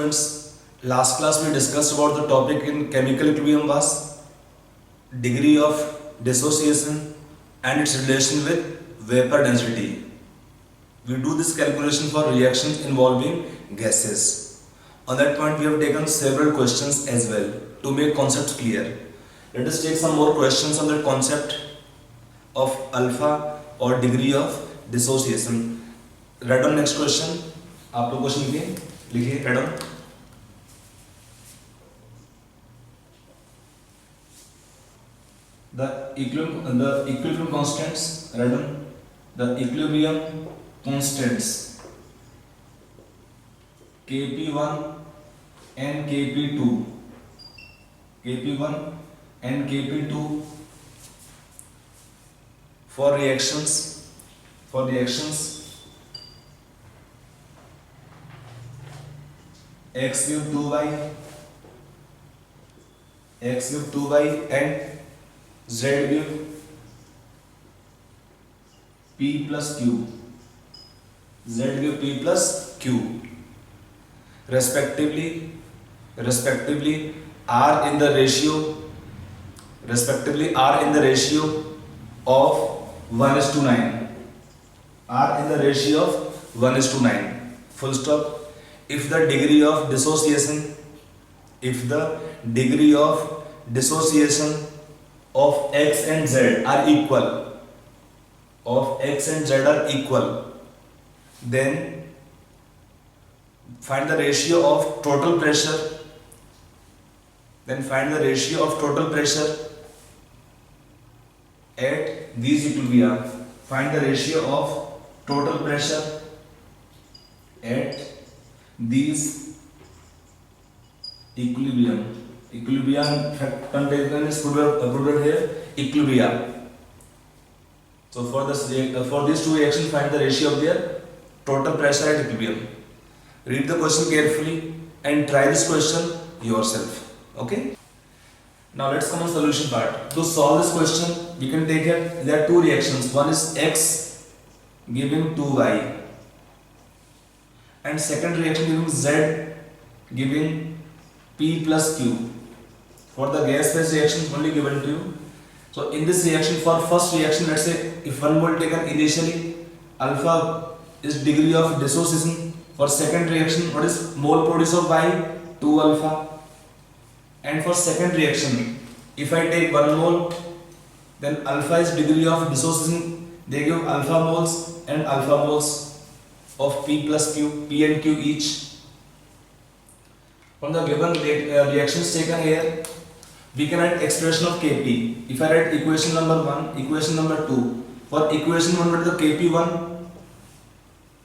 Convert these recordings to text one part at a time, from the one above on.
Friends, last class we discussed about the topic in chemical equilibrium was degree of dissociation and its relation with vapor density. We do this calculation for reactions involving gases. On that point we have taken several questions as well to make concepts clear. Let us take some more questions on the concept of alpha or degree of dissociation. Write down next question. आप लोग question लिखिए write down. The equilibrium constants, write down the equilibrium constants Kp1 and Kp2 and Kp2 for reactions x cube 2y and z cube p plus q respectively are in the ratio of 1:9. Are in the ratio of 1:9. Full stop. If the degree of dissociation of x and z are equal, then find the ratio of total pressure at these equilibria. Find the ratio of total pressure at these equilibrium contained is proved here equilibria. So for these two reactions, find the ratio of their total pressure at equilibrium. Read the question carefully and try this question yourself. Okay. Now let's come on solution part. To solve this question, we can take it. There are two reactions. One is x giving 2y, and second reaction giving z giving p plus q. For the gas phase reaction only given to you. So in this reaction, for first reaction, let's say if 1 mole taken initially, alpha is degree of dissociation. For second reaction, what is mole produce of y? 2 alpha. And for second reaction, if I take 1 mole, then alpha is degree of dissociation. They give alpha moles and alpha moles of p plus q, p and q each. From the given reactions taken here, we can write expression of Kp. If I write equation number 1, equation number 2, for equation 1 with the Kp1,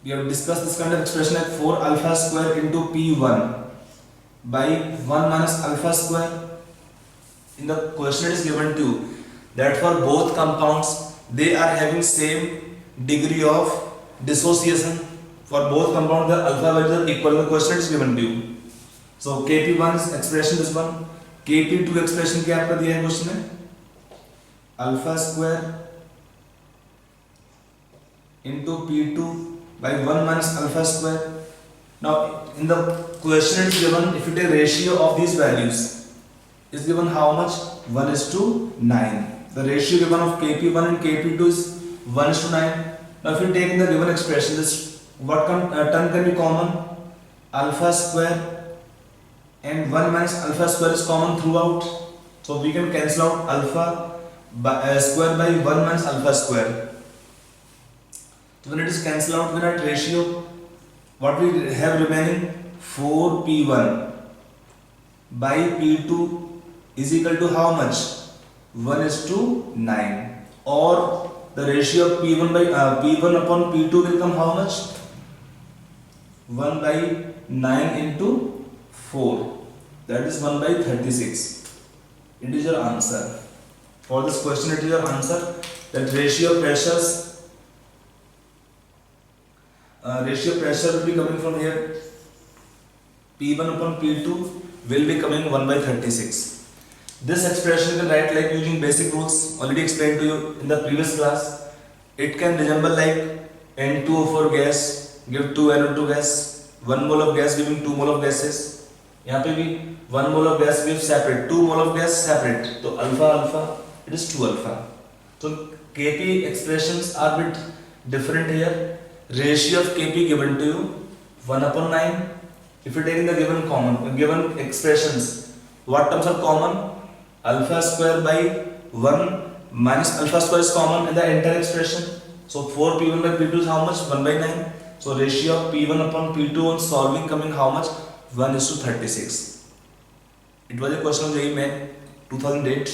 we have discussed this kind of expression like 4 alpha square into P1 by 1 minus alpha square. In the question it is given to you that for both compounds, they are having same degree of dissociation. For both compounds, the alpha values are equal. The question is given to you. So Kp1 is expression this one. Kp2 expression क्या आपका दिया है question में? Alpha square into P2 by 1 minus alpha square. Now in the question it is given, if you take ratio of these values, is given how much? 1:9. The ratio given of Kp1 and Kp2 is 1:9. Now if you take in the given expression, this what term can be common? Alpha square and 1 minus alpha square is common throughout. So we can cancel out alpha square by 1 minus alpha square. So when it is cancelled out, we write ratio. What we have remaining? 4p1 by p2 is equal to how much? 1:9. Or the ratio of p1 upon p2 will come how much? 1/9 into 4. That is 1/36. It is your answer. For this question, it is your answer. That ratio pressure will be coming from here. P1 upon P2 will be coming 1/36. This expression you can write like using basic rules already explained to you in the previous class. It can resemble like N2O4 gas give 2 NO2 gas 1 mole of gas giving 2 mole of gases. यहाँ पे भी 1 mole of gas gives separate, 2 mole of gas separate. तो alpha alpha it is 2 alpha. So Kp expressions are bit different here. Ratio of Kp given to you 1/9. If you take in the given expressions, what terms are common? Alpha square by 1 minus alpha square is common in the entire expression. So 4p1 by p2 is how much? 1/9. So ratio of p1 upon p2 on solving coming how much? 1:36. It was a question of JEE Main 2008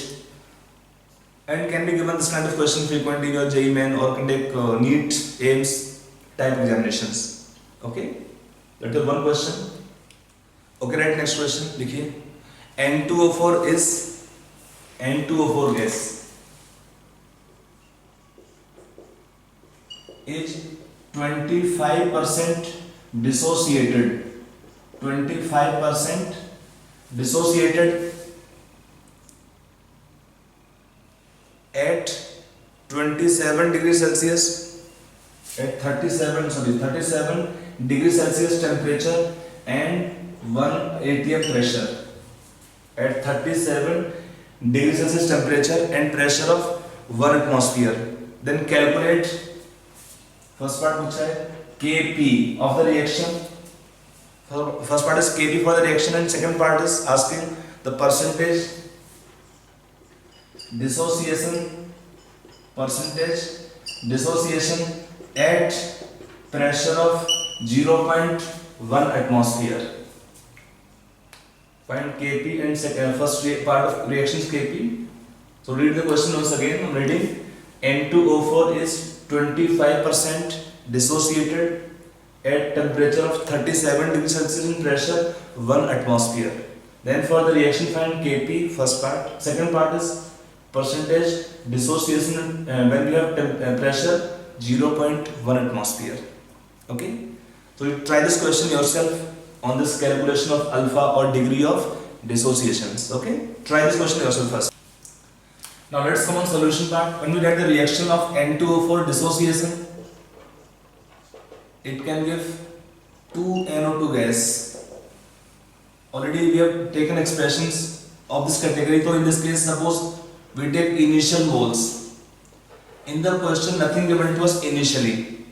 and can be given this kind of question frequently in your JEE Main or can take NEET, AIMS type examinations. Okay, that is one question. Okay, right, next question लिखिए. N2O4 is N2O4 gas is 25% dissociated. 25% dissociated at 27 degrees Celsius, at 37 degrees Celsius temperature and 1 atm pressure. At 37 degrees Celsius temperature and pressure of 1 atmosphere. Then calculate, first part पूछा है Kp of the reaction. First part is Kp for the reaction and second part is asking the percentage dissociation at pressure of 0.1 atmosphere. Find Kp and first part of reaction is Kp. So read the question once again. I'm reading. N2O4 is 25% dissociated at temperature of 37 degrees Celsius and pressure 1 atmosphere. Then for the reaction find Kp, first part. Second part is percentage dissociation when we have pressure 0.1 atmosphere. Okay, so you try this question yourself on this calculation of alpha or degree of dissociations. Okay, try this question yourself first. Now let's come on solution part. When we get the reaction of N2O4 dissociation, it can give 2NO2 gas. Already we have taken expressions of this category. So in this case, suppose we take initial moles. In the question, nothing given to us initially.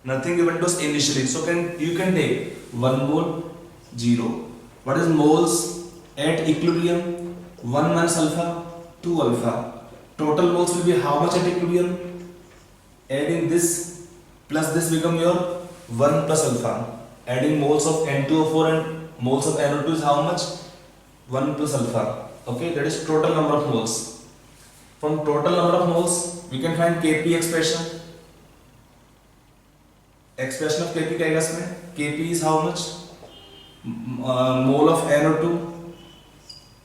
Nothing given to us initially. So you can take 1 mole, 0. What is moles at equilibrium? 1 minus alpha, 2 alpha. Total moles will be how much at equilibrium? Adding this plus this become your 1 plus alpha. Adding moles of N2O4 and moles of NO2 is how much? 1 plus alpha. Okay, that is total number of moles. From total number of moles, we can find Kp expression. Expression of Kp क्या आएगा इसमें? Kp is how much? Mole of NO2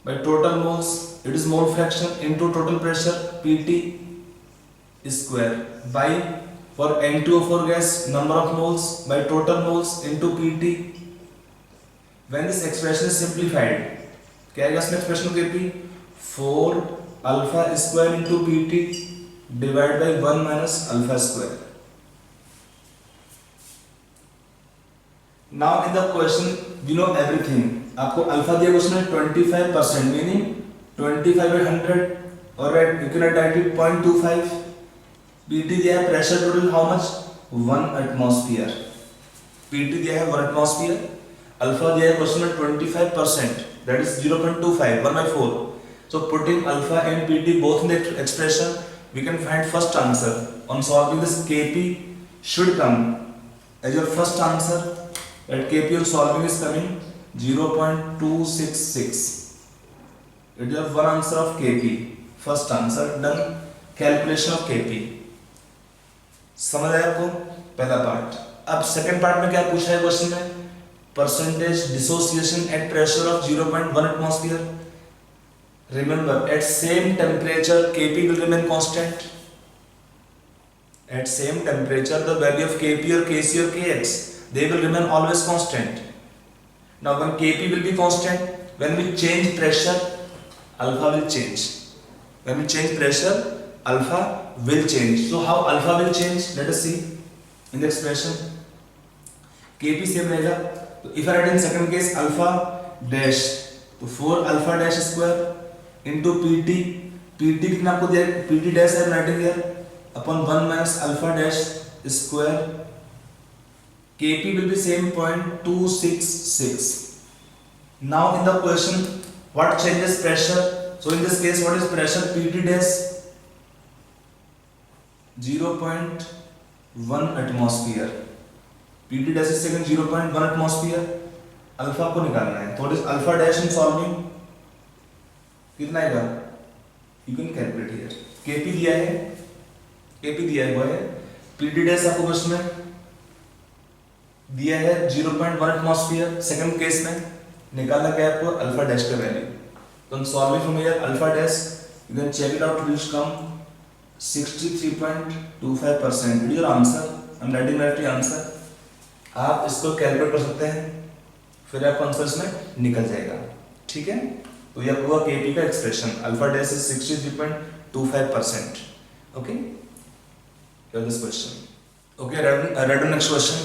by total moles. It is mole fraction into total pressure Pt square by for N2O4 gas number of moles by total moles into Pt. When this expression is simplified, क्या आएगा इसमें expression of Kp? 4 alpha square into Pt divided by 1 minus alpha square. Now in the question you know everything. आपको alpha दिया question में 25% meaning 25 by 100 or you can write it 0.25. Pt दिया है pressure total how much? 1 atmosphere. Pt दिया है 1 atmosphere. Alpha दिया है question में 25%. That is 0.25, 1 by 4. So putting alpha and Pt both in the expression, we can find first answer. On solving this, Kp should come as your first answer. That Kp on solving is coming 0.266. It is your one answer of Kp. First answer done. Calculation of Kp. समझ आया आपको पहला part. अब second part में क्या पूछा है question में? Percentage dissociation at pressure of 0.1 atmosphere. Remember, at same temperature, Kp will remain constant. At same temperature, the value of Kp or Kc or Kx, they will remain always constant. Now, when Kp will be constant, when we change pressure, alpha will change. When we change pressure, alpha will change. So, how alpha will change? Let us see in the expression. Kp same रहेगा। तो if I right in second case alpha dash, तो 4 alpha dash square into Pt, Pt कितना आपको दिया है, Pt dash है writing here upon 1 minus alpha dash square. Kp will be same 0.266. Now in the question, what changes pressure? So in this case, what is pressure? Pt dash 0.1 atmosphere. Pt dash is second 0.1 atmosphere. Alpha को निकालना है, तो what is alpha dash in solving? कितना आएगा? You can calculate here. Kp दिया है, Kp दिया हुआ है, Pt dash आपको क्वेश्चन में दिया है 0.1 एटमॉस्फेयर। सेकंड केस में निकालना क्या है आपको, अल्फा डैश का वैल्यू। तो solving from here alpha dash you can check it out, which come 63.25%। It is your answer, I am writing directly answer. आप इसको कैलकुलेट कर सकते हैं, फिर आपका आंसर इसमें निकल जाएगा, ठीक है। तो ये आपको केपी का expression alpha dash is 63.25%। Okay, here this question. Okay, right next question.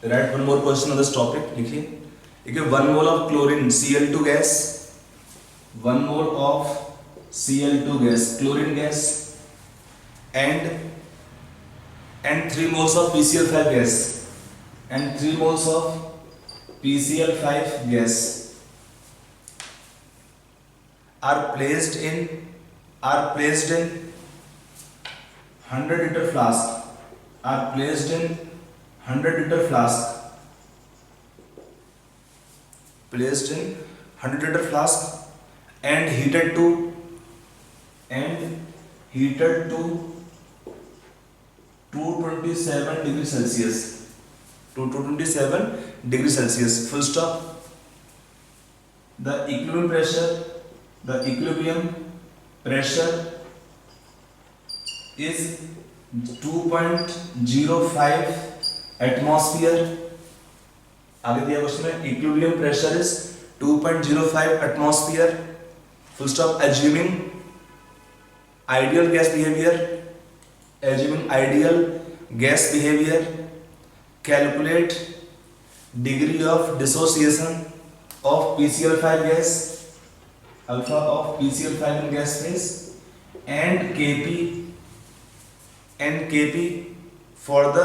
Write one more question on this topic. लिखिए, देखिए 1 mole of chlorine Cl2 gas, 1 mole of Cl2 gas, chlorine gas, and 3 moles of PCl5 gas, and 3 moles of PCl5 gas are placed in 100 liter flask, are placed in 100 liter flask, placed in 100 liter flask and heated to 227 degrees Celsius, to 227 degrees Celsius, full stop. The equilibrium pressure is 2.05 atmosphere. आगे दिया question में equilibrium pressure is 2.05 atmosphere, full stop. Assuming ideal gas behaviour, calculate degree of dissociation of PCl5 gas, alpha of PCl5 in gas phase, and Kp for the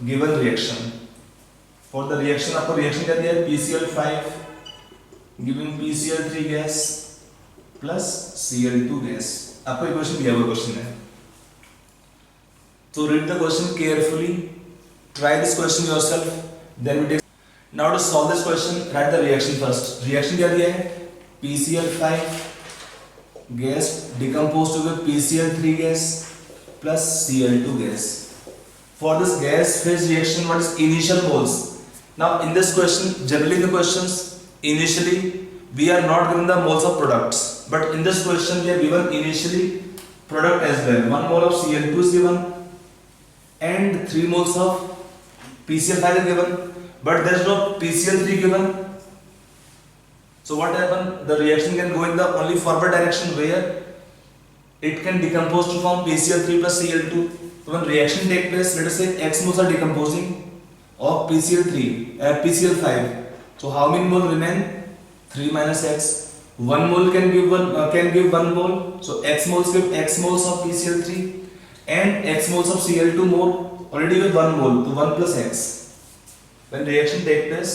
given reaction. For the reaction आपको reaction क्या दिया है, PCl5 giving PCl3 gas plus Cl2 gas. आपको equation दिया हुआ question है, तो read the question carefully, try this question yourself, then we take. Now to solve this question, write the reaction first. Reaction क्या दिया है, PCl5 gas decompose to PCl3 gas plus Cl2 gas. For this gas phase reaction, what is initial moles? Now in this question, generally in the questions, initially we are not given the moles of products, but in this question we are given initially product as well. 1 mole of Cl2 is given and 3 moles of PCl5 is given, but there is no PCl3 given. So what happen? The reaction can go in the only forward direction where it can decompose to form PCl3 plus Cl2. So when reaction take place, let us say X moles are decomposing of PCl5. So how many mole remain? 3 minus X. 1 mole can give 1 mole. So X moles give X moles of PCl3 and X moles of Cl2 mole already with 1 mole. So 1 plus X. When reaction take place,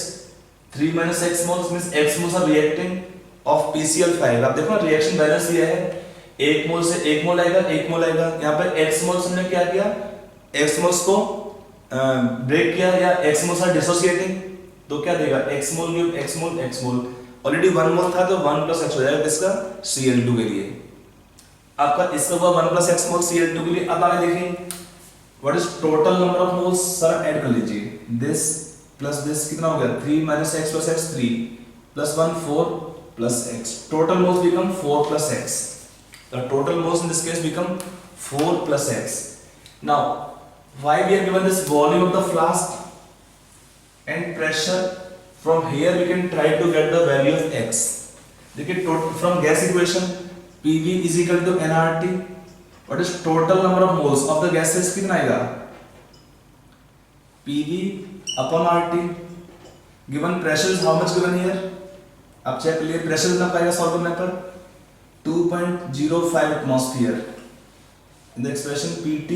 3 minus X moles means X moles are reacting of PCl5. आप देखो reaction balance दिया है, एक मोल से एक मोल आएगा, एक मोल आएगा। यहाँ पर एक्स मोल्स हमने क्या किया, एक्स मोल्स को ब्रेक किया या एक्स मोल्स आर डिसोसिएटिंग, तो क्या देगा, एक्स मोल गिव एक्स मोल एक्स मोल। ऑलरेडी 1 मोल था तो 1 प्लस एक्स हो जाएगा किसका, Cl2 के लिए। आपका इसका हुआ 1 प्लस एक्स मोल Cl2 के लिए। अब आगे देखिए what is total number of moles, sir add कर लीजिए, दिस प्लस दिस कितना हो गया, 3 minus x plus x 3 plus 1 4 plus x, total moles become 4 plus x. The total moles in this case become 4 plus x. Now, why we are given this volume of the flask and pressure? From here we can try to get the value of x. देखिए from gas equation PV is equal to nRT. What is total number of moles of the gases कितना आएगा? PV upon RT. Given pressure is how much given here? अब check करिए pressure कितना पाएगा solve करने पर 2.05 atmosphere in the expression PT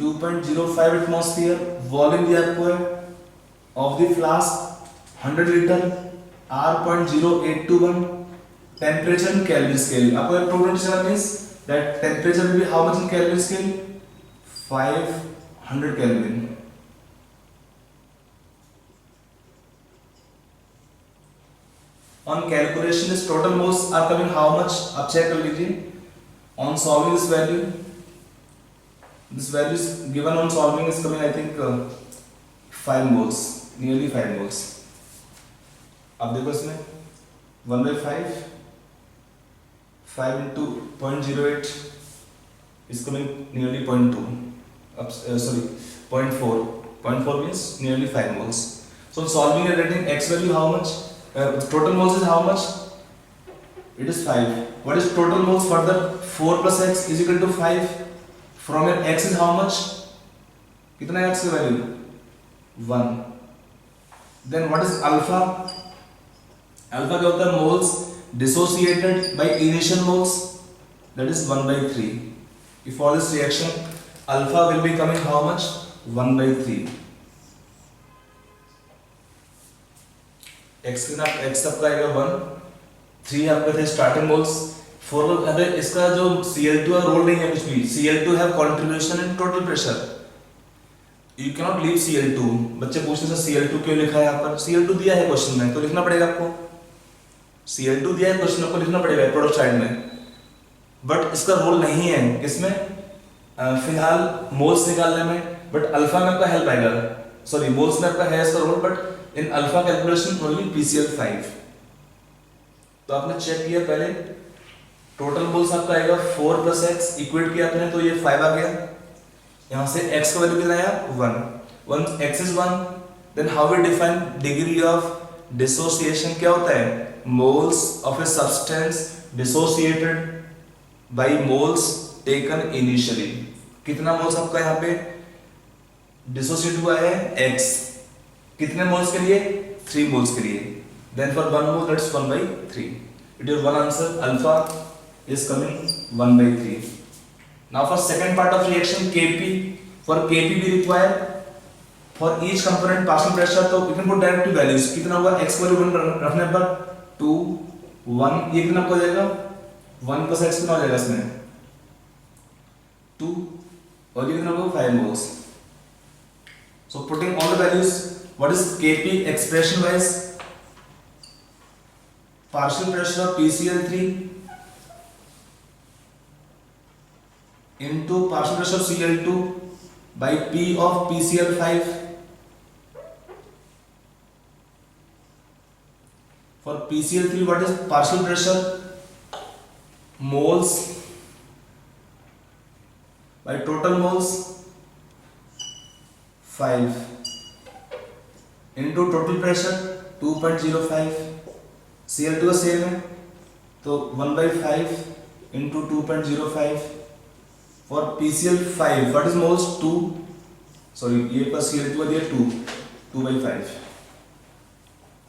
2.05 atmosphere volume दिया आपको है of the flask 100 litre R.0821 temperature in kelvin scale आपको एक problem means that temperature will be how much in kelvin scale 500 kelvin on calculation this total moles are coming how much आप check कर लीजिए on solving this value is given on solving is coming I think 5 moles nearly 5 moles अब देखो इसमें 1 by 5 into 0.08 is coming nearly 0.2 sorry 0.4 means nearly 5 moles so solving and getting x value how much total moles is how much? It is 5. What is total moles further? 4 plus x is equal to 5. From here x is how much? कितना है x की value? 1. Then what is alpha? Alpha क्या होता है? Moles dissociated by initial moles. That is 1 by 3. If for this reaction, alpha will be coming how much? 1 by 3. x आपका आएगा 1 3 आपके थे स्टार्टिंग मोल्स 4 अबे इसका जो Cl2 का रोल नहीं है कुछ भी Cl2 have contribution in total pressure you can not leave Cl2 बच्चे पूछते हैं Cl2 क्यों लिखा है यहाँ पर Cl2 दिया है क्वेश्चन में तो लिखना पड़ेगा आपको Cl2 दिया है क्वेश्चन आपको लिखना पड़ेगा प्रोडक्ट साइड में बट इसका रोल नहीं है किसमें फिलहाल मोल्स निकालने में बट अल्फा में आपका हेल्प आएगा सॉरी मोल्स में आपका है इसका role but in alpha calculation only PCl5 तो आपने चेक किया पहले टोटल मोल्स आपका आएगा 4 plus x इक्वेट किया आपने तो ये 5 आ गया यहाँ से x का वैल्यू कितना आया 1 once x is 1 then how we define degree of dissociation क्या होता है moles of a substance dissociated by moles taken initially कितना मोल्स आपका यहाँ पे डिसोसिएट हुआ है x कितने मोल्स के लिए 3 मोल्स के लिए then for 1 mole that's 1 by 3 it is one answer alpha is coming 1 by 3 now for second part of reaction Kp for Kp we require for each component partial pressure तो you can put direct values कितना होगा x value 1 रखने पर 2 1 ये कितना हो जाएगा 1 plus x कितना हो जाएगा इसमें 2 और ये कितना होगा 5 moles so putting all the values what is Kp expression wise partial pressure of PCl3 into partial pressure of Cl2 by P of PCl5 for PCl3 what is partial pressure moles by total moles 5 into total pressure 2.05 Cl2 का same है तो 1 by 5 into 2.05 for PCl5 what is moles 2 sorry ये पर Cl2 का दिया 2 by 5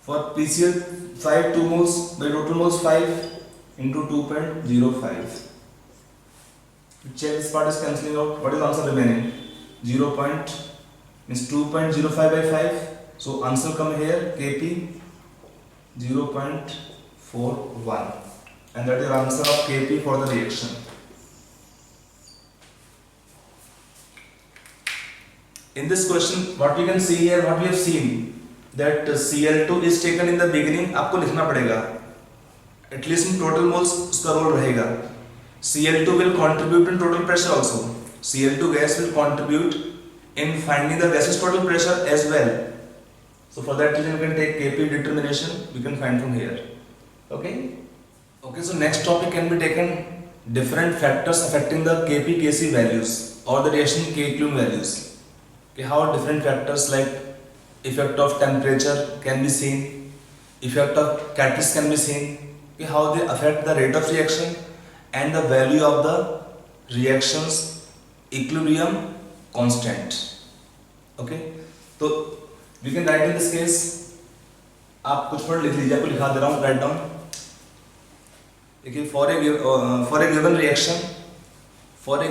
for PCl5 2 moles by total moles 5 into 2.05 check this part is cancelling out what is answer remaining 0. means 2.05 by 5 so answer come here Kp 0.41 and that is answer of Kp for the reaction in this question what we can see here what we have seen that Cl2 is taken in the beginning आपको लिखना पड़ेगा at least in total moles उसका role रहेगा Cl2 will contribute in total pressure also Cl2 gas will contribute in finding the gaseous total pressure as well so for that reason we can take Kp determination we can find from here okay so next topic can be taken different factors affecting the Kp Kc values or the reaction K equilibrium values okay how different factors like effect of temperature can be seen effect of catalyst can be seen okay how they affect the rate of reaction and the value of the reactions equilibrium constant okay, तो we can write in this case, आप कुछ word लिख लीजिए, आपको लिखा दे रहा हूँ, write down. देखिए, for a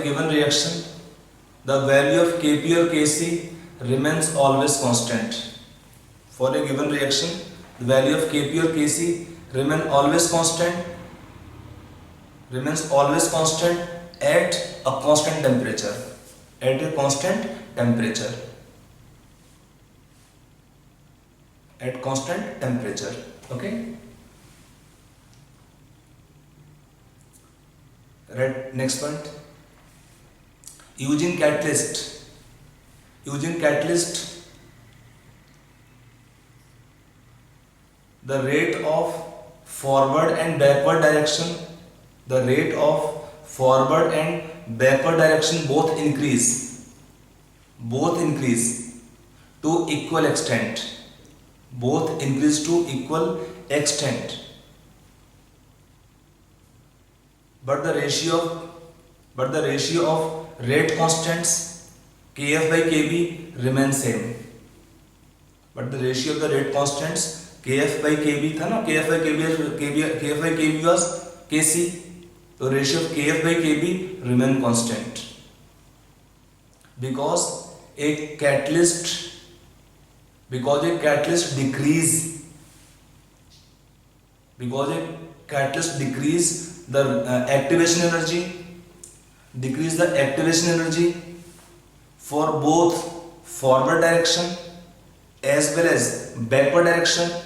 given reaction the value of Kp or Kc remains always constant. For a given reaction, the value of Kp or Kc remains always constant at a constant temperature. At a constant temperature. At constant temperature. Okay. Right. Next point. Using catalyst, the rate of forward and backward direction, both increase to equal extent, but the ratio of rate constants Kf by Kb remains same. But the ratio of the rate constants Kf by Kb था ना, Kf by Kb was Kc, तो ratio of Kf by Kb remain constant because a catalyst decrease the activation energy, for both forward direction as well as backward direction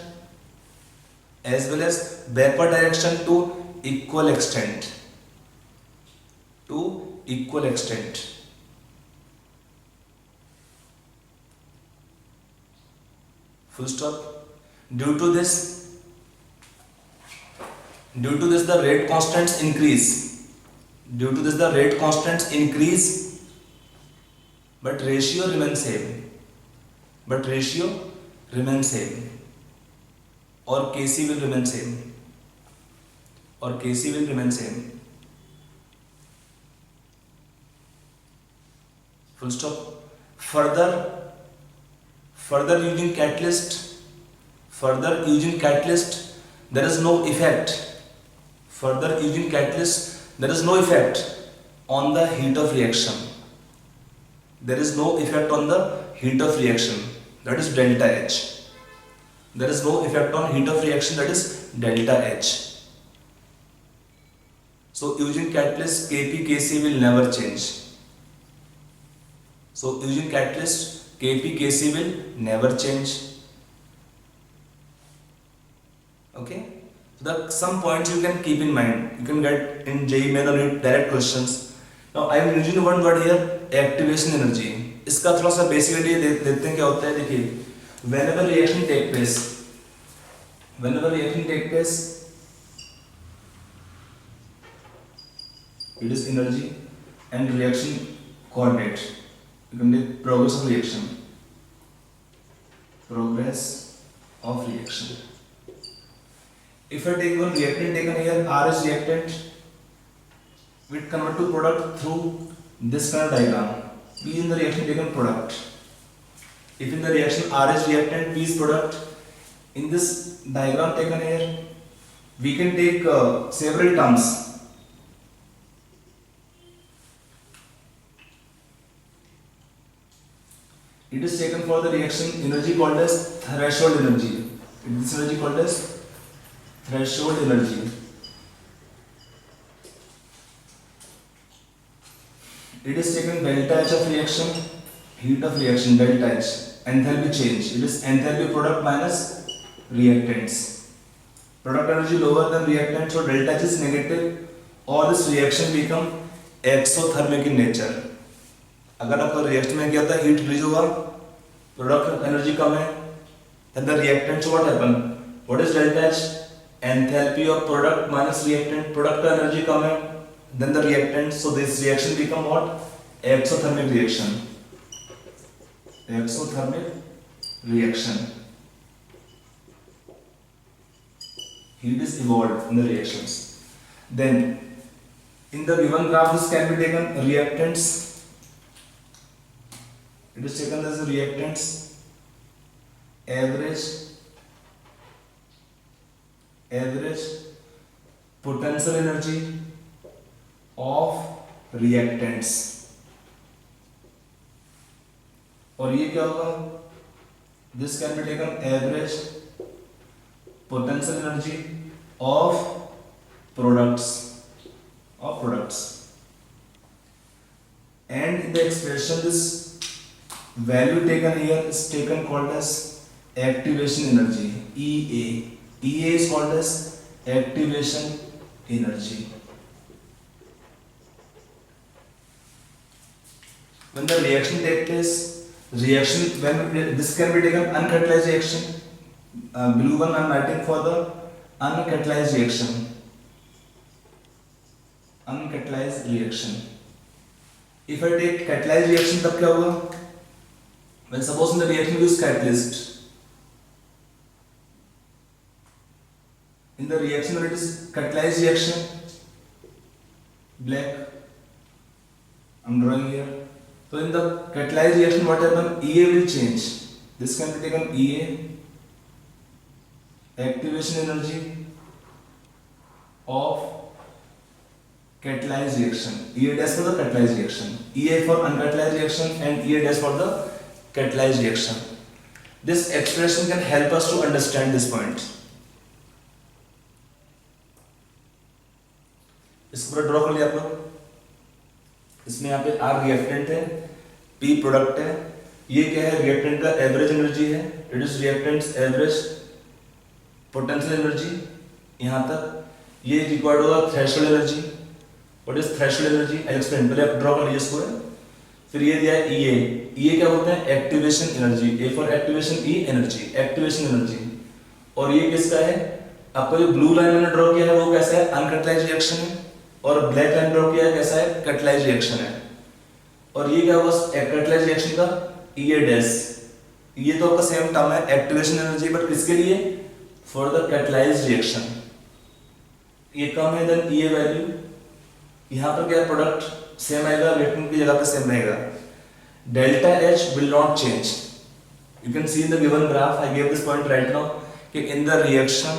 to equal extent. Full stop. Due to this the rate constants increase. But ratio remains same. Or Kc will remain same. Full stop. Further using catalyst, there is no effect. On the heat of reaction. That is delta H. There is no effect on heat of reaction, that is delta H. So using catalyst, Kp, Kc will never change. Okay. Some points you can keep in mind. You can get in JEE main or direct questions. Now I am using one word here, activation energy. इसका थोड़ा सा basically देखते हैं क्या होता है. देखिए, whenever reaction take place, it is energy and reaction coordinate. You can take progress of reaction. If I take one reactant taken here, R is reactant, we convert to product through this kind of diagram. P in the reaction taken product. If in the reaction R is reactant, P is product. In this diagram taken here, we can take several terms. It is taken for the reaction energy called as threshold energy. This energy called as threshold energy. It is taken delta H of reaction, heat of reaction delta H, enthalpy change. It is enthalpy product minus reactants. Product energy lower than reactant, so delta H is negative, or this reaction become exothermic in nature. अगर आपका reaction में क्या था, heat release हुआ, product energy कम है, then the reactants what happen? What is delta H? Enthalpy of product minus reactant. Product का energy कम है, then the reactants, so this reaction become what? Exothermic reaction. Heat is evolved in the reactions. Then in the given graph, this can be taken reactants It is taken as a reactants, average potential energy of reactants. और ये क्या होगा? This can be taken average potential energy of products, and in the expression this value taken here is taken called as activation energy, EA. EA is called as activation energy. When the reaction takes place, when this can be taken uncatalyzed reaction. Blue one I am writing for the uncatalyzed reaction. Uncatalyzed reaction. If I take catalyzed reaction, तब क्या होगा? When suppose in the reaction we use catalyst. In the reaction when it is catalyzed reaction, black. I am drawing here. So in the catalyzed reaction, what happens? EA will change. This can be taken EA, activation energy of catalyzed reaction. EA dash for the catalyzed reaction, EA for uncatalyzed reaction, and EA dash for the catalyzed reaction. This expression can help us to understand this point. इसको पूरा draw कर लिया आप लोग. इसमें यहाँ पे R reactant है, P प्रोडक्ट है. ये क्या है? रिएक्टेंट का एवरेज एनर्जी है. It is reactants average potential energy. यहाँ तक ये रिक्वायर्ड होगा threshold energy. What is threshold energy? I explain. पहले आप ड्रॉ कर लीजिए इसको. फिर ये दिया है EA. EA क्या बोलते हैं? Activation energy. A for activation, E energy, activation energy. और ये किसका है? आपको जो ब्लू लाइन मैंने ड्रॉ किया है वो कैसा है? अनकैटलाइज्ड रिएक्शन है. और ब्लैक लाइन ड्रॉ किया है कैसा है? कैटलाइज्ड रिएक्शन है. और ये क्या होगा कैटलाइज्ड रिएक्शन का? EA dash. ये तो आपका सेम टर्म है, एक्टिवेशन एनर्जी, बट किसके लिए? For the catalysed reaction. ये कम है देन EA वैल्यू. यहाँ पर क्या है? प्रोडक्ट सेम आएगा, रिएक्टेंट की जगह पे सेम रहेगा. Delta H will not change. You can see in the given graph. I gave this point right now. कि in the reaction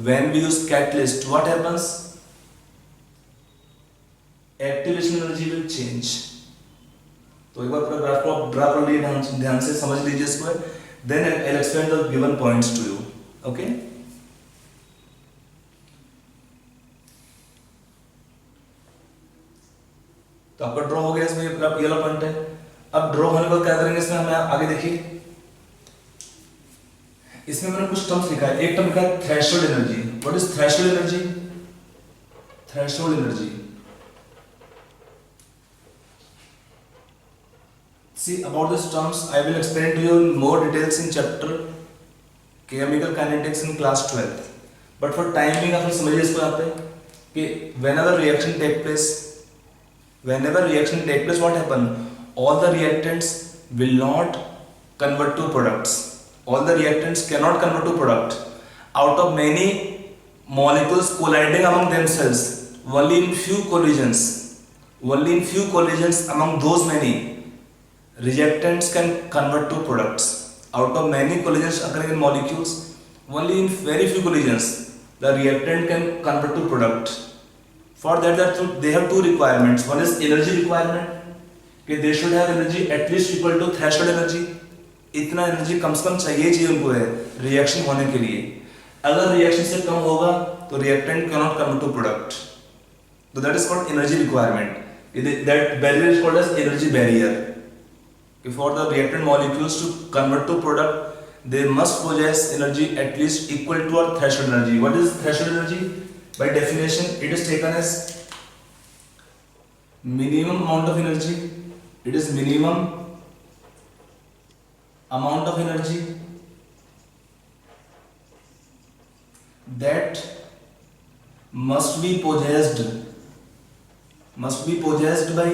when we use catalyst, what happens? Activation energy will change. तो एक बार पूरा graph को draw कर लीजिए, ध्यान से समझ लीजिए इसको. Then I'll explain the given points to you. Okay? तो आपका ड्रॉ हो गया. इसमें ये वाला पॉइंट है. अब ड्रॉ होने के बाद क्या करेंगे इसमें? हमें आगे देखिए. इसमें मैंने कुछ टर्म्स लिखा है. एक टर्म लिखा है threshold energy. What is threshold energy? Threshold energy. See about these terms, I will explain to you more details in chapter chemical kinetics in class 12. But for time being आप समझिए इसको यहाँ पे कि whenever reaction take place, what happen? All the reactants will not convert to products. All the reactants cannot convert to product. Out of many molecules colliding among themselves, only in few collisions among those many reactants can convert to products. Out of many collisions occurring in molecules, only in very few collisions the reactant can convert to product. For that they have two requirements. One is energy requirement, कि they should have energy at least equal to threshold energy. इतना energy कम से कम चाहिए उनको है reaction होने के लिए. अगर रिएक्शन से कम होगा तो reactant cannot convert to product. So that is called energy requirement. That barrier is called as energy barrier. For the reactant molecules to convert to product, they must possess energy at least equal to our threshold energy. What is threshold energy? By definition, it is taken as minimum amount of energy. It is minimum amount of energy that must be possessed by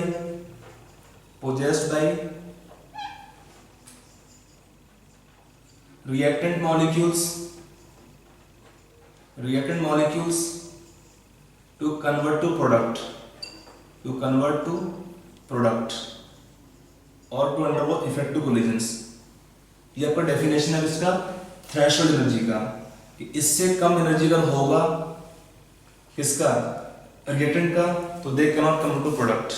reactant molecules to convert to product. और to undergo effective collisions. ये आपका definition है इसका threshold energy का, कि इससे कम energy अगर होगा किसका, रिएक्टेंट का, तो they can not come to product.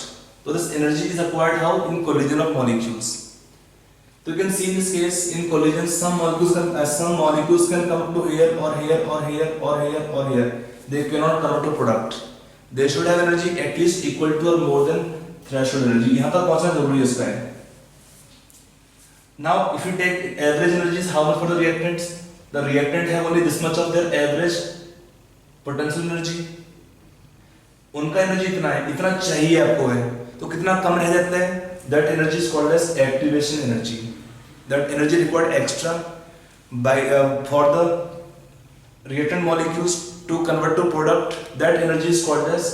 तो this energy is acquired how, in collision of molecules. तो you can see in this case in collision some molecules can come to here or here or here or here or here, they cannot come to product, they should have energy at least equal to or more than threshold energy। यहाँ तक पहुंचना जरूरी है इसका है। Now if you take average energies, how much for the reactants, the reactant have only this much of their average potential energy, उनका energy इतना है, इतना चाहिए आपको है, तो कितना कम रह जाता है, that energy is called as activation energy, that energy required extra by for the reactant molecules to convert to product, that energy is called as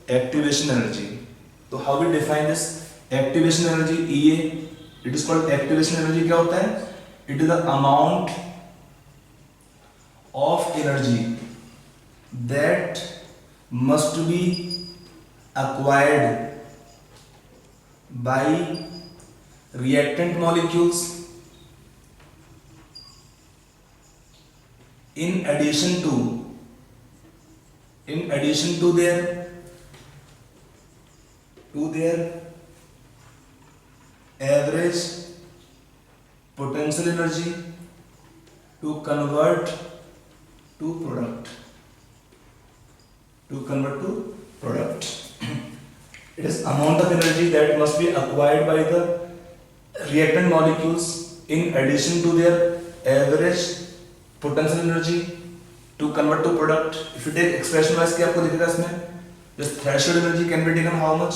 activation energy। तो how we define this activation energy, EA, it is called activation energy। क्या होता है, it is the amount of energy that must be acquired by reactant molecules in addition to their average potential energy to convert to product। It is amount of energy that must be acquired by the reactant molecules in addition to their average potential energy to convert to product। If you take expression wise, क्या आपको दिखेगा इसमें, this threshold energy can be taken how much,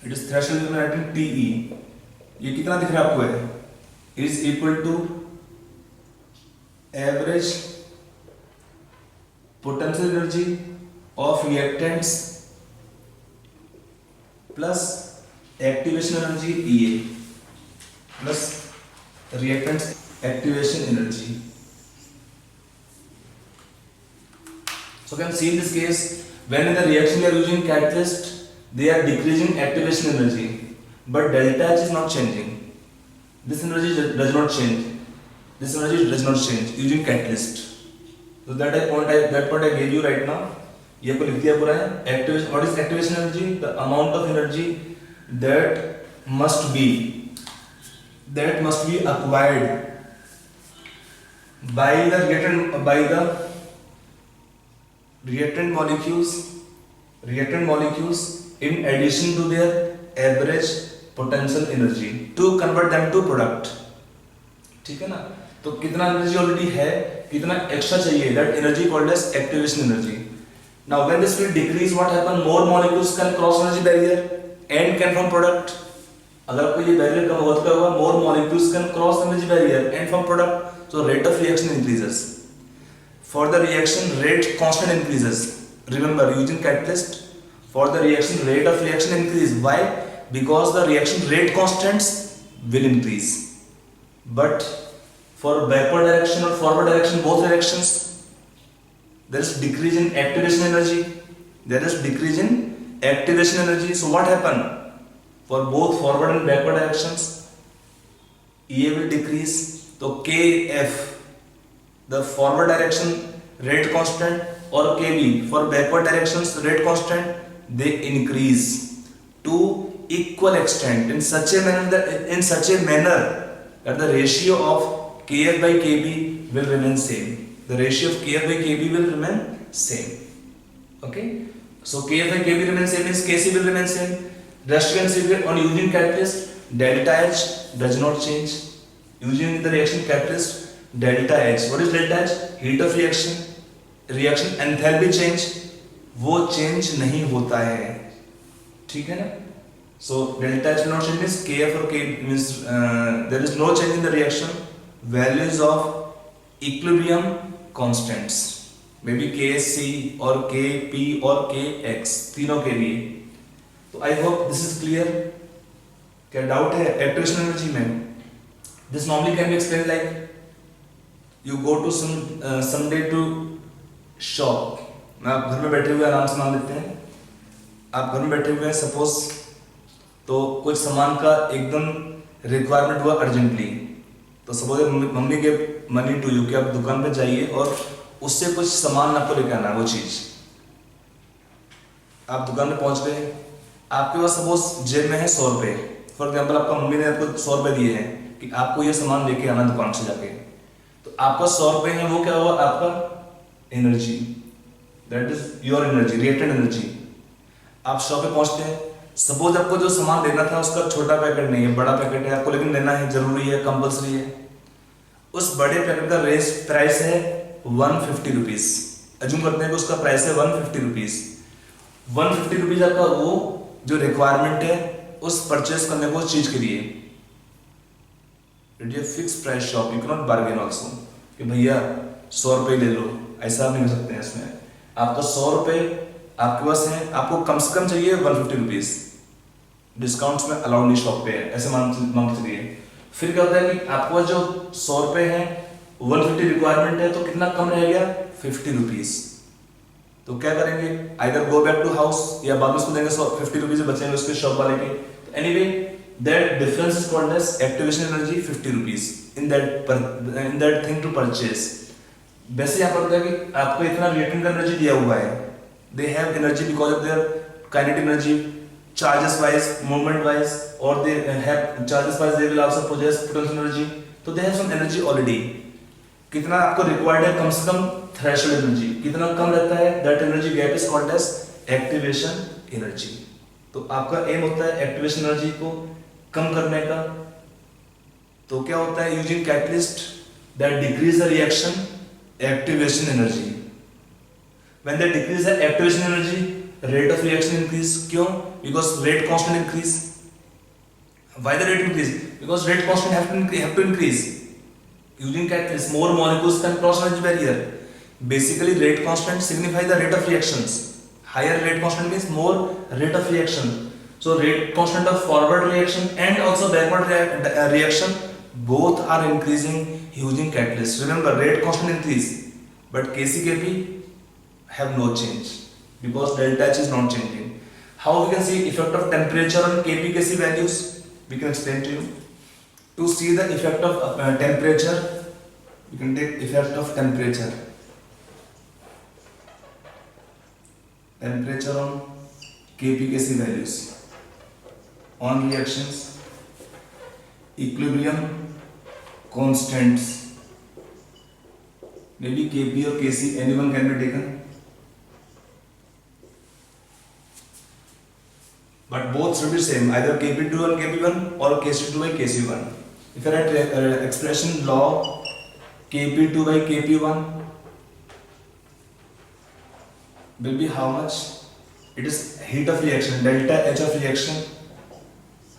it is threshold energy TE, ये कितना दिख रहा है आपको है, is equal to average potential energy of reactants plus activation energy EA plus reactants activation energy। So you can see in this case, when in the reaction we are using catalyst, they are decreasing activation energy, but delta H is not changing, this energy does not change using catalyst। So that point I gave you right now, ये को लिख दिया पूरा है। Activation, what is activation energy, the amount of energy that must be acquired by the reactant molecules in addition to their average potential energy to convert them to product। ठीक है ना, तो कितना एनर्जी ऑलरेडी है, कितना extra चाहिए, that energy called as activation energy. Now when this will decrease, what happen, more molecules can cross energy barrier and can form product। अगर आपको ये barrier कम होता क्या होगा, more molecules can cross energy barrier and form product, so rate of reaction increases। For the reaction rate constant increases, remember using catalyst, for the reaction rate of reaction increase, why, because the reaction rate constants will increase, but for backward direction or forward direction, both directions, there is decrease in activation energy, so what happen, for both forward and backward directions EA will decrease, so KF, the forward direction rate constant, or KB for backward directions rate constant, they increase to equal extent in such a manner that the ratio of KF by KB will remain same, the ratio of KF by KB will remain same। Okay, so KF by KB remains same means KC will remain same। Rest can see on using catalyst, delta H does not change, using the reaction catalyst, delta H, what is delta H, heat of reaction enthalpy change, वो change नहीं होता है, ठीक है ना। So delta H will not change means KF or K means there is no change in the reaction values of equilibrium constants, maybe KC or KP or KX, तीनों के लिए। तो I hope this is clear. क्या doubt है activation energy में? This normally can be explain like you go to some day to shop. आप घर में बैठे हुए आराम से मान लेते हैं, आप घर में बैठे हुए हैं, सपोज तो कुछ सामान का एकदम रिक्वायरमेंट हुआ अर्जेंटली, तो सपोज मम्मी के मनी टू यू कि आप दुकान पे जाइए और उससे कुछ सामान आपको लेके आना है, वो चीज आप दुकान पे पहुंच गए, आपके पास सपोज जेब में है 100 रुपए, फॉर एग्जाम्पल आपका मम्मी ने आपको 100 रुपए दिए हैं कि आपको ये सामान लेके आना दुकान से जाके, तो आपका 100 रुपए है वो क्या हुआ, आपका energy, that is your energy, reacted energy. आप शॉप पे पहुंचते हैं, सपोज आपको जो सामान लेना था उसका छोटा पैकेट नहीं है, बड़ा पैकेट है आपको, लेकिन लेना है, जरूरी है, कंपल्सरी है। उस बड़े पैकेट का प्राइस है 150 रुपीज। अज्यूम करते हैं कि उसका प्राइस है 150 रुपीज। 150 रुपीज आपका वो जो रिक्वायरमेंट है उस परचेस करने को उस चीज के लिए। It is fix price shop, you can not bargain also कि भैया 100 रुपए ले लो, ऐसा नहीं हो सकते हैं इसमें। आपका 100 रुपए आपके पास है, आपको कम से कम चाहिए 150 रुपीज, डिस्काउंट्स में अलाउड नहीं शॉप पे है, ऐसे मांग चलिए। फिर क्या होता है कि आपको जो 100 रुपए है 150 रिक्वायरमेंट है, तो कितना कम रह गया, 50 रुपीज। तो क्या करेंगे, either go back to house या बाद में उसको देंगे 50 रुपीज बचेंगे उसके शॉप वाले के। Anyway that difference is called as activation energy 50 rupees in that thing to purchase. वैसे यहाँ पर होता है कि आपको इतना रिएक्टेंट का एनर्जी दिया हुआ है, they have energy because of their kinetic energy, charges wise, movement wise, or they have charges wise they will also possess potential energy, तो they have some energy already। कितना आपको रिक्वायर्ड है, कम से कम threshold energy कितना कम रहता है, that energy gap is called as activation energy. तो आपका एम होता है एक्टिवेशन एनर्जी को कम करने का। तो क्या होता है, using catalyst that decrease the reaction activation energy, when they decrease the activation energy rate of reaction increase। क्यों, because rate constant increase। why the rate increase, because rate constant have to increase using catalyst, more molecules can cross energy barrier। basically rate constant signifies the rate of reactions, higher rate constant means more rate of reaction। so rate constant of forward reaction and also backward reaction both are increasing using catalyst। remember rate constant increase but KCKP have no change because delta H is not changing। how we can see effect of temperature on KP/Kc values, we can explain to you। to see the effect of temperature, we can take effect of temperature on KP/Kc values on reactions, equilibrium constants, maybe Kp or Kc, anyone can be taken, but both should be same, either Kp2 and Kp1 or Kc2 by Kc1। if I write expression log Kp2 by Kp1 will be how much, it is heat of reaction, delta H of reaction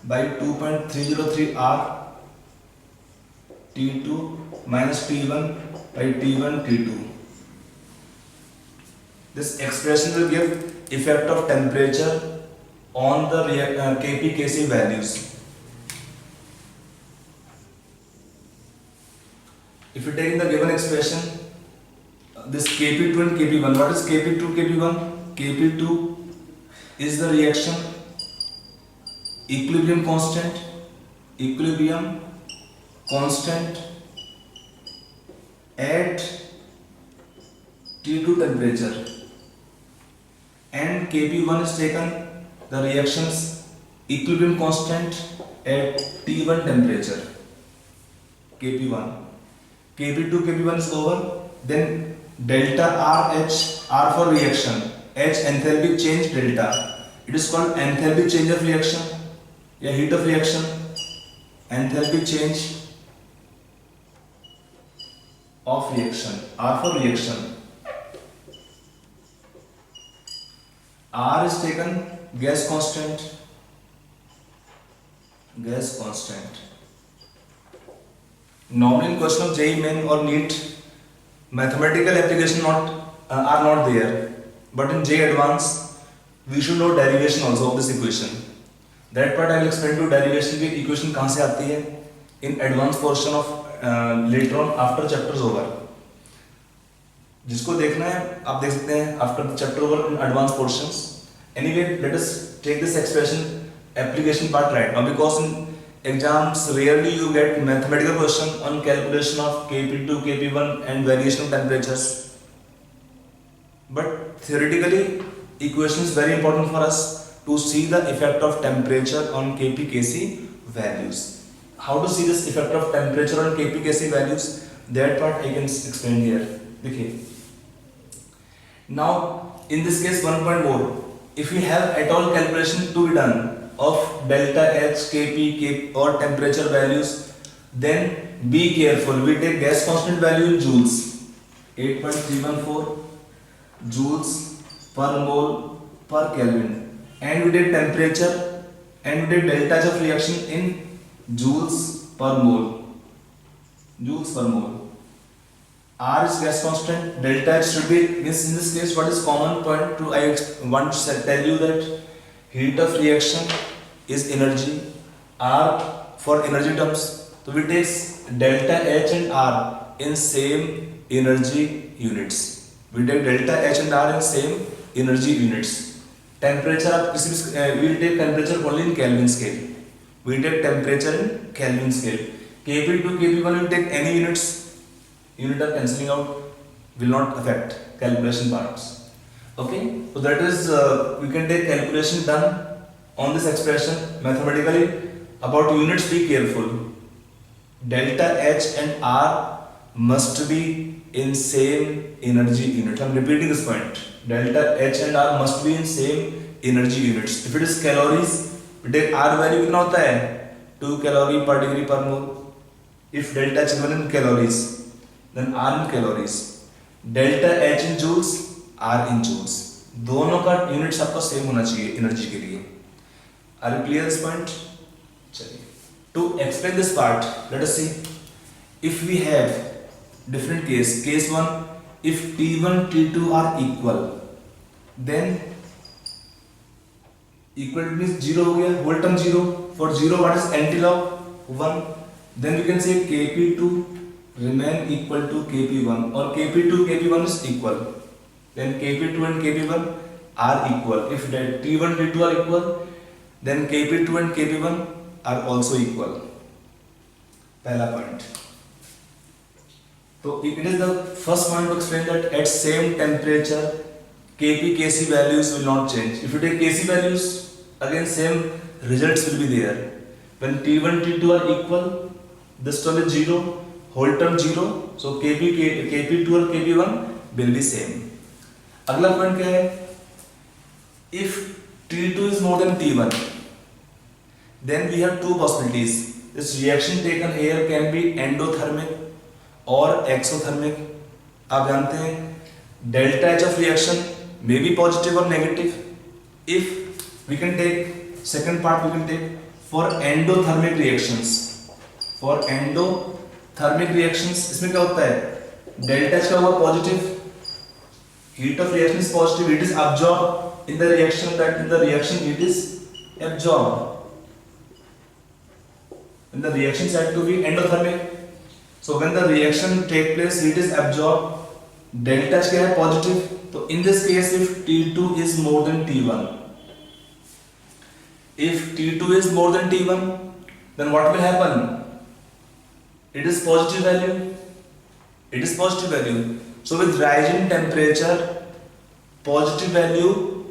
by 2.303 R T2 minus T1 by T1 T2। this expression will give effect of temperature on the KP/Kc values। if you take in the given expression this Kp2 and Kp1, what is Kp2 Kp1? Kp2 is the reaction equilibrium constant at T2 temperature, and Kp1 is taken the reactions equilibrium constant at T1 temperature, Kp1, Kp2 Kp1 is over, then delta RH, R for reaction, H enthalpy change delta, it is called enthalpy change of reaction या heat of reaction, enthalpy change of reaction, R for reaction, R is taken gas constant, normally in question of JEE Main or NEET mathematical application are not there, but in JEE Advanced we should know derivation also of this equation। that part I will explain to derivation की equation कहाँ से आती है in advanced portion of later on after chapters over। जिसको देखना है आप देख सकते हैं after the chapter over in advanced portions। anyway let us take this expression application part right now, because in exams rarely you get mathematical question on calculation of Kp2, Kp1 and variation of temperatures. But theoretically, equation is very important for us to see the effect of temperature on Kp, Kc values. How to see this effect of temperature on Kp, Kc values? That part I can explain here. Okay. Now, in this case, one point more. If we have at all calculation to be done of delta H, Kp, K or temperature values, then be careful. We take gas constant value in joules, 8.314 joules per mole per Kelvin, and we did temperature and we did delta H of reaction in joules per mole. Joules per mole. R is gas constant, delta H should be, means in this case what is common point to I want to tell you that heat of reaction is energy, R for energy terms. So we take delta H and R in same energy units. We take delta H and R in same energy units. Temperature, we will take temperature only in Kelvin scale. We take temperature in Kelvin scale. Kp2, Kp1 will take any units. Unit are cancelling out, will not affect calculation parts. Okay, so that is we can take calculation done on this expression mathematically. About units, be careful. Delta H and R must be in same energy unit. I am repeating this point. Delta H and R must be in same energy units. If it is calories, we take R value कितना होता है 2 calorie per degree per mole. If delta H given in calories, then R in calories. Delta H in joules, R in joules. दोनों का units आपका same होना चाहिए energy के लिए. Are you clear this point? चलिए. To explain this part, let us see. If we have different case. Case 1, if T1, T2 are equal, then equal means 0 हो गया, whole term 0. For 0, what is antilog 1? Then we can say Kp2 remain equal to Kp1, or Kp2, Kp1 is equal. Then Kp2 and Kp1 are equal. If T1, T2 are equal, then Kp2 and Kp1 are also equal. पहला point. So it is the first point to explain that at same temperature, Kp, Kc values will not change. If you take Kc values, again same results will be there. When T1, T2 are equal, this term is 0, whole term 0, so Kp2 और Kp1 will be same. अगला point क्या है? If T2 is more than T1, then we have two possibilities. This reaction taken here can be endothermic or exothermic. आप जानते हैं delta H of reaction may be positive or negative. If we can take second part, we can take for endothermic reactions. For endothermic reactions, इसमें क्या होता है? Delta H का हुआ positive, heat of reaction is positive, it is absorbed in the reaction, that in the reaction it is absorbed. And the reaction is said to be endothermic. So when the reaction take place, heat is absorbed, delta H क्या है? Positive. So in this case, if T2 is more than T1, if T2 is more than T1, then what will happen? It is positive value. It is positive value. So with rising temperature, positive value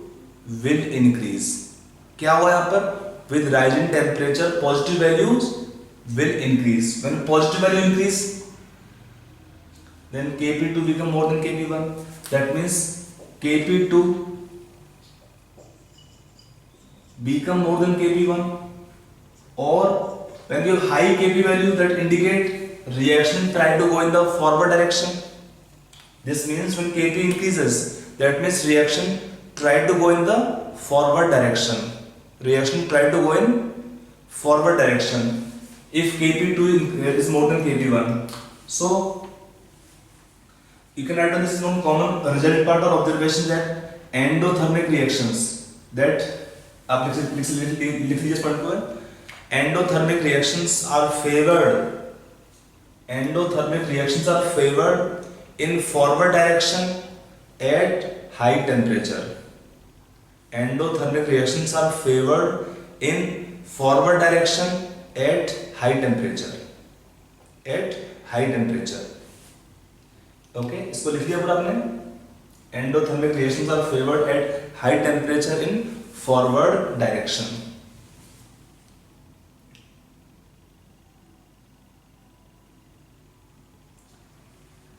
will increase. क्या हुआ यहाँ पर? With rising temperature, positive values will increase. When positive value increase, then Kp2 become more than Kp1. That means Kp2 become more than Kp1, or when you have high Kp value, that indicate reaction try to go in the forward direction. This means when Kp increases, that means reaction try to go in the forward direction. Reaction try to go in forward direction. If Kp2 is more than Kp1, so you can write on this one common result part or observation that endothermic reactions, that आप लिख लीजिए इस point को. Endothermic reactions are favored. Endothermic reactions are favored in forward direction at high temperature. Endothermic reactions are favored in forward direction at high temperature. At high temperature. Okay, इसको लिख दिया पूरा आपने. Endothermic reactions are favored at high temperature in forward direction.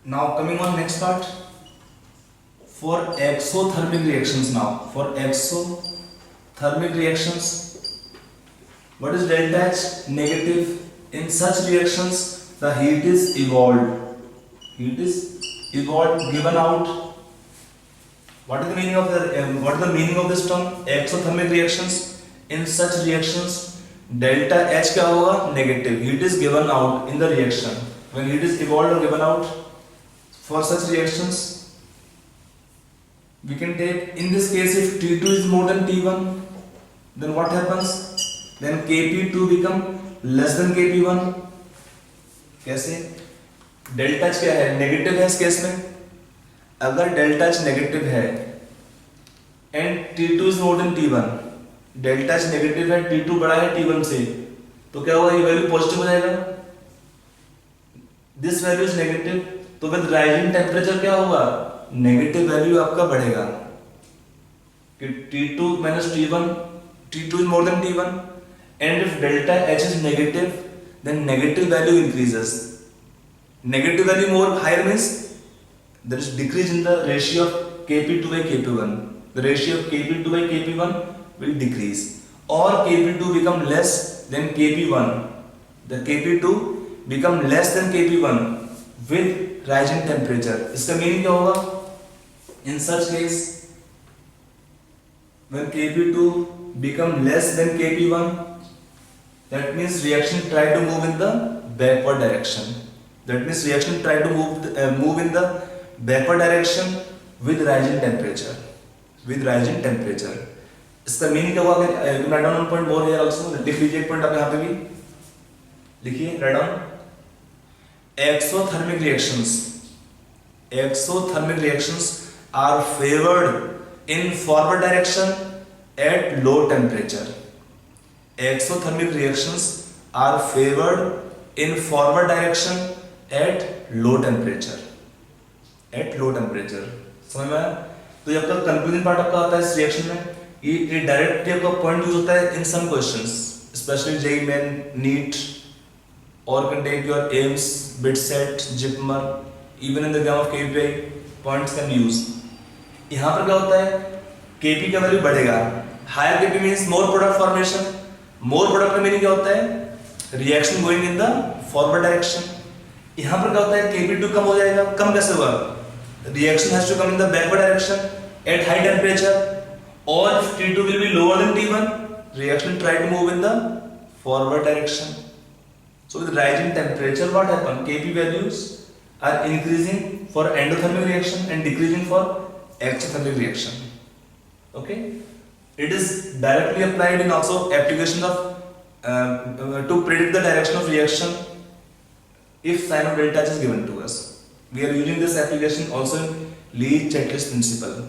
Now coming on next part. For exothermic reactions now. For exothermic reactions, what is delta H? Negative. In such reactions, the heat is evolved. Heat is evolved, given out. What is the meaning of this term? Exothermic reactions. In such reactions, delta H क्या होगा? Negative. Heat is given out in the reaction. When heat is evolved or given out, for such reactions, we can take, in this case, if T2 is more than T1, then what happens? Then Kp2 become less than Kp1. कैसे? Delta H क्या है? Negative है इस case में. अगर delta H negative है and T2 is more than T1, delta H negative है, T2 बड़ा है T1 से, तो क्या होगा? ये वैल्यू पॉजिटिव हो जाएगा. दिस वैल्यू इज नेगेटिव, तो विद राइजिंग टेम्परेचर क्या होगा? नेगेटिव वैल्यू आपका बढ़ेगा कि T2 minus T1, T2 is more than T1, and if delta H is negative, then negative value increases. Negative value more higher means there is decrease in the ratio of Kp2 by Kp1. The ratio of Kp2 by Kp1 will decrease, or Kp2 become less than Kp1. The Kp2 become less than Kp1 with rising temperature. इसका meaning क्या होगा? In such case, when Kp2 become less than Kp1, that means reaction try to move in the backward direction. That means reaction try to move in the backward direction with rising temperature. With rising temperature. इसका meaning क्या होगा? You can write down one point more here also. लिख लीजिए एक point आप यहाँ पे भी लिखिए. Write down. Exothermic reactions are favored in forward direction at low temperature. Exothermic reactions are favored in forward direction at low temperature. At low temperature. समझ में आया? तो जब तक कंक्लूजन पार्ट आपका आता है इस रिएक्शन में, ये डायरेक्टली आपका पॉइंट यूज होता है in some questions, specially JEE Main, NEET, or can take your AIMS, BITSET, JIPMER, even in the exam of KPI, points can use. यहाँ पर क्या होता है? KP का वैल्यू बढ़ेगा. Higher KP means more product formation. More product का meaning क्या होता है? Reaction going in the forward direction. यहाँ पर क्या होता है? KP2 कम हो जाएगा. कम कैसे होगा? Reaction has to come in the backward direction at high temperature, or if T2 will be lower than T1, reaction try to move in the forward direction. So with rising temperature, what happens? Kp values are increasing for endothermic reaction and decreasing for exothermic reaction. Okay, it is directly applied in also application of to predict the direction of reaction if sign of delta H is given to us. We are using this application also in Lee-Chatelier's principle.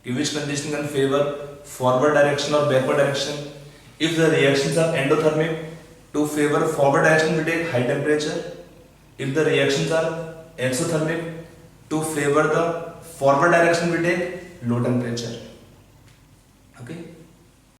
Which condition can favor forward direction or backward direction? If the reactions are endothermic, to favor forward direction we take high temperature. If the reactions are exothermic, to favor the forward direction we take low temperature. Okay.